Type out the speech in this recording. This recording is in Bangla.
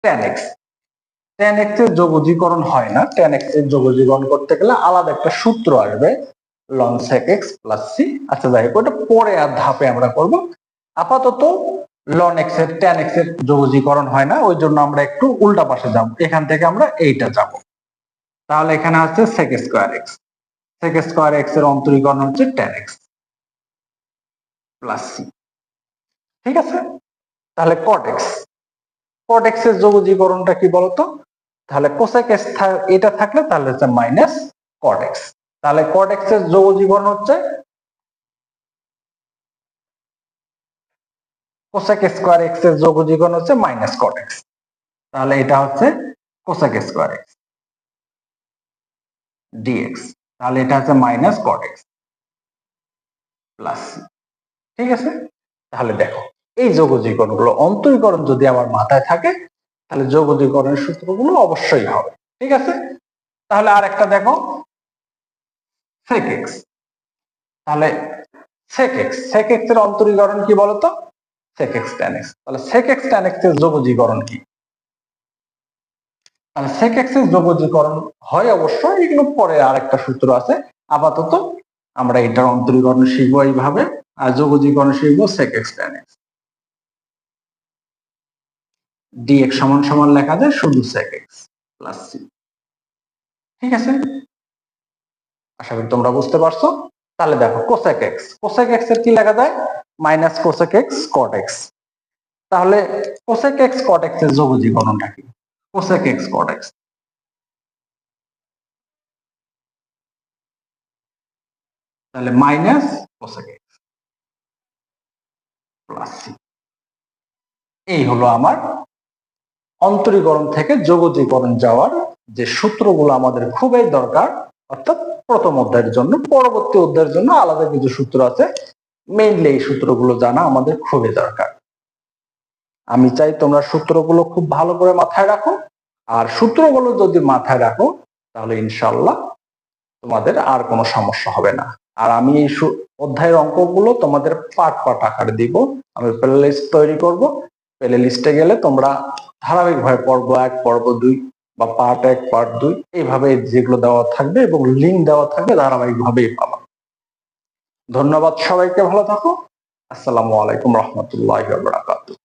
tan x। tan x এর যোগজীকরণ হয় না, tan x এর যোগজীকরণ করতে গেলে আলাদা একটা সূত্র আসবে ln sec x plus c। আচ্ছা যাই হোক, ওটা পরে আর ধাপে আমরা করব। আপাতত ln x এর tan x এর যোগজীকরণ হয় না, ওই জন্য আমরা একটু উল্টা পাশে যাব, এখান থেকে আমরা এইটা যাব। তাহলে এখানে আছে sec square x, sec square x এর অন্তরীকরণ হচ্ছে tan x plus c। ঠিক আছে, তাহলে cot x, cot x এর যোগজীকরণটা কি বলতো? তাহলে cosec x এটা থাকলে তাহলে হচ্ছে মাইনাস cot x। তাহলে cot x এর যোগজীকরণ হচ্ছে cosec স্কয়ার x এর যোগজীকরণ হচ্ছে মাইনাস cot x। তাহলে এটা হচ্ছে cosec স্কয়ার x dx। তাহলে এটা হচ্ছে minus cot x plus c। ঠিক আছে, তাহলে দেখো এই যোগজীকরণগুলো অন্তরীকরণ যদি আমার মাথায় থাকে তাহলে যোগজীকরণের সূত্রগুলো অবশ্যই হবে। ঠিক আছে, তাহলে আর একটা দেখো sec x। তাহলে sec x, sec x এর অন্তরীকরণ কি বলতো? sec x tan x। তাহলে sec x tan x এর যোগজীকরণ কি? তাহলে sec x এর যোগজীকরণ হয় অবশ্যই, এগুলো পরে আরেকটা সূত্র আছে। আপাতত আমরা এটার অন্তরীকরণ শিখবো এইভাবে, আর যোগজীকরণ শিখবো sec x tan x। dx সমান সমান লেখা যায় শুধু sec x প্লাস c। ঠিক আছে, আশা করি তোমরা বুঝতে পারছো। তাহলে দেখো cosec x, cosec x এর কি লেখা যায়? Minus cosec x cot x। তাহলে cosec x cot x এর যোগজীকরণটা কি? cosec x cot x, তাহলে minus cosec x plus c। এই হলো আমার অন্তরীকরণ থেকে যোগজীকরণ যাওয়ার যে সূত্রগুলো আমাদের খুবই দরকার, অর্থাৎ প্রথম অধ্যায়ের জন্য। পরবর্তী অধ্যায়ের জন্য আলাদা কিছু সূত্র আছে, মেইনলি এই সূত্রগুলো জানা আমাদের খুবই দরকার। আমি চাই তোমরা সূত্রগুলো খুব ভালো করে মাথায় রাখো, আর সূত্রগুলো যদি মাথায় রাখো তাহলে ইনশাল্লাহ তোমাদের আর কোনো সমস্যা হবে না। আর আমি এই অধ্যায়ের অঙ্কগুলো তোমাদের পার্ট পার্ট আকারে দিব। আমি প্লে লিস্ট তৈরি করব, প্লে লিস্টে গেলে তোমরা ধারাবাহিকভাবে পর্ব 1 পর্ব 2 বা পার্ট 1 পার্ট 2 এইভাবে যেগুলো দেওয়া থাকবে এবং লিঙ্ক দেওয়া থাকবে ধারাবাহিকভাবেই পাবা। ধন্যবাদ সবাইকে, ভালো থাকো। আসসালামু আলাইকুম রহমতুল্লাহি ওয়া বারাকাতুহু।